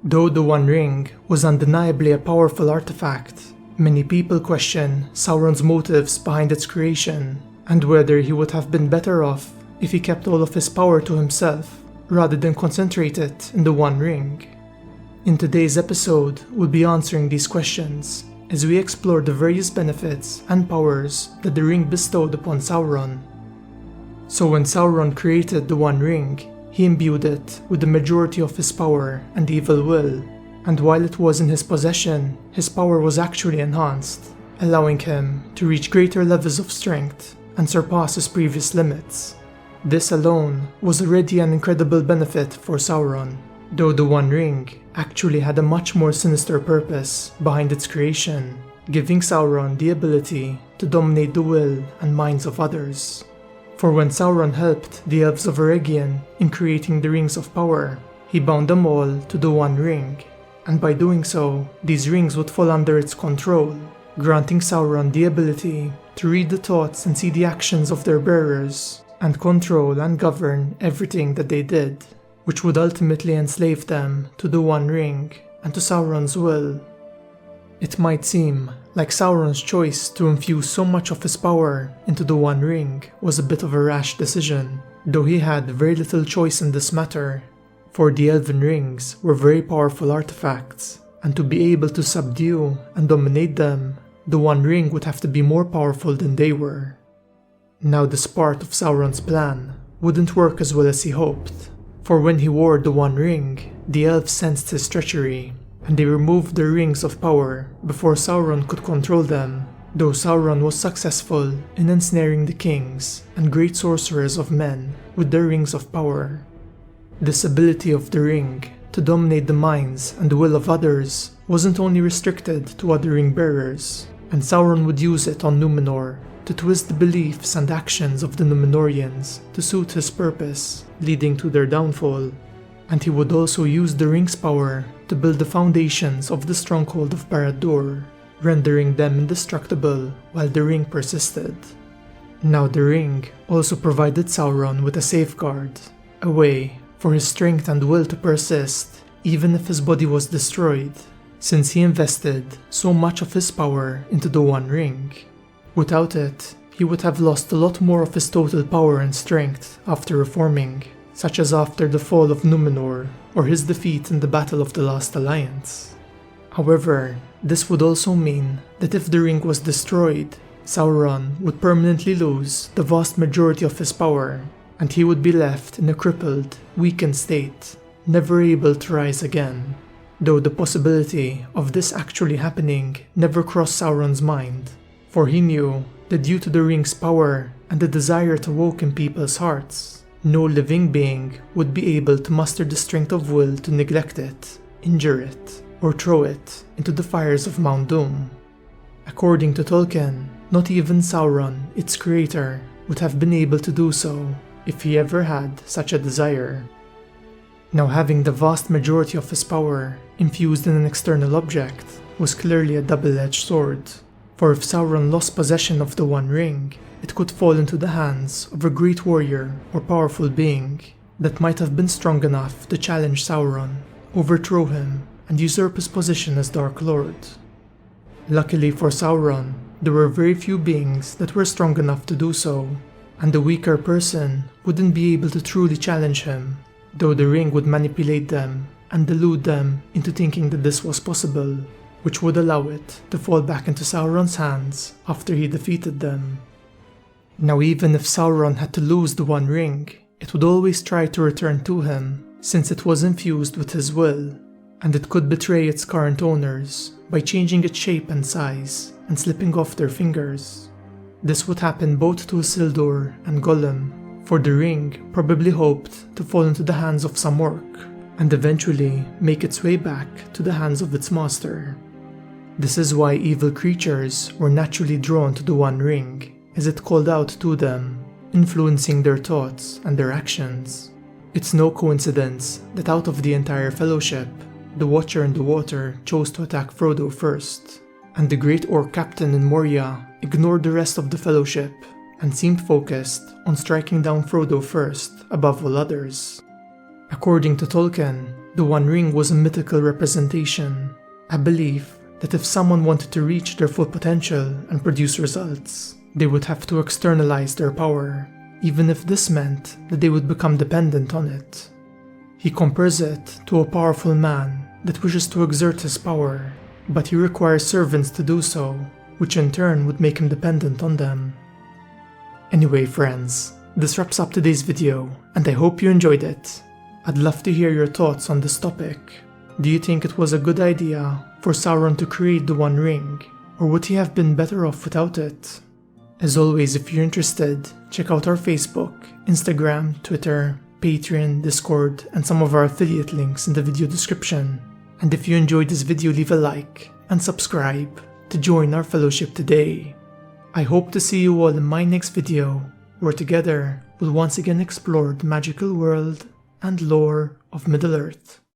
Though the One Ring was undeniably a powerful artifact, many people question Sauron's motives behind its creation and whether he would have been better off if he kept all of his power to himself rather than concentrate it in the One Ring. In today's episode, we'll be answering these questions as we explore the various benefits and powers that the ring bestowed upon Sauron. So when Sauron created the One Ring, he imbued it with the majority of his power and evil will, and while it was in his possession, his power was actually enhanced, allowing him to reach greater levels of strength and surpass his previous limits. This alone was already an incredible benefit for Sauron, though the One Ring actually had a much more sinister purpose behind its creation, giving Sauron the ability to dominate the will and minds of others. For when Sauron helped the elves of Eregion in creating the Rings of Power, he bound them all to the One Ring, and by doing so, these rings would fall under its control, granting Sauron the ability to read the thoughts and see the actions of their bearers, and control and govern everything that they did, which would ultimately enslave them to the One Ring and to Sauron's will. It might seem like Sauron's choice to infuse so much of his power into the One Ring was a bit of a rash decision, though he had very little choice in this matter, for the Elven Rings were very powerful artifacts, and to be able to subdue and dominate them, the One Ring would have to be more powerful than they were. Now this part of Sauron's plan wouldn't work as well as he hoped, for when he wore the One Ring, the elves sensed his treachery, and they removed their rings of power before Sauron could control them, though Sauron was successful in ensnaring the kings and great sorcerers of men with their rings of power. This ability of the ring to dominate the minds and the will of others wasn't only restricted to other ring bearers, and Sauron would use it on Numenor to twist the beliefs and actions of the Númenóreans to suit his purpose, leading to their downfall. And he would also use the ring's power to build the foundations of the stronghold of Barad-dûr, rendering them indestructible while the ring persisted. Now the ring also provided Sauron with a safeguard, a way for his strength and will to persist even if his body was destroyed, since he invested so much of his power into the One Ring. Without it, he would have lost a lot more of his total power and strength after reforming, such as after the fall of Númenor or his defeat in the Battle of the Last Alliance. However, this would also mean that if the ring was destroyed, Sauron would permanently lose the vast majority of his power, and he would be left in a crippled, weakened state, never able to rise again, though the possibility of this actually happening never crossed Sauron's mind, for he knew that due to the ring's power and the desire it awoke in people's hearts, no living being would be able to muster the strength of will to neglect it, injure it, or throw it into the fires of Mount Doom. According to Tolkien, not even Sauron, its creator, would have been able to do so if he ever had such a desire. Now having the vast majority of his power infused in an external object was clearly a double-edged sword, for if Sauron lost possession of the One Ring, it could fall into the hands of a great warrior or powerful being that might have been strong enough to challenge Sauron, overthrow him, and usurp his position as Dark Lord. Luckily for Sauron, there were very few beings that were strong enough to do so, and the weaker person wouldn't be able to truly challenge him, though the ring would manipulate them and delude them into thinking that this was possible, which would allow it to fall back into Sauron's hands after he defeated them. Now even if Sauron had to lose the One Ring, it would always try to return to him, since it was infused with his will, and it could betray its current owners by changing its shape and size and slipping off their fingers. This would happen both to Isildur and Gollum, for the ring probably hoped to fall into the hands of some orc, and eventually make its way back to the hands of its master. This is why evil creatures were naturally drawn to the One Ring, as it called out to them, influencing their thoughts and their actions. It's no coincidence that out of the entire fellowship, the Watcher in the Water chose to attack Frodo first, and the great orc captain in Moria ignored the rest of the fellowship and seemed focused on striking down Frodo first above all others. According to Tolkien, The One Ring was a mythical representation, a belief that if someone wanted to reach their full potential and produce results, they would have to externalize their power, even if this meant that they would become dependent on it. He compares it to a powerful man that wishes to exert his power, but he requires servants to do so, which in turn would make him dependent on them. Anyway friends, this wraps up today's video, and I hope you enjoyed it. I'd love to hear your thoughts on this topic. Do you think it was a good idea for Sauron to create the One Ring, or would he have been better off without it? As always, if you're interested, check out our Facebook, Instagram, Twitter, Patreon, Discord, and some of our affiliate links in the video description. And if you enjoyed this video, leave a like and subscribe to join our fellowship today. I hope to see you all in my next video, where together we'll once again explore the magical world and lore of Middle-earth.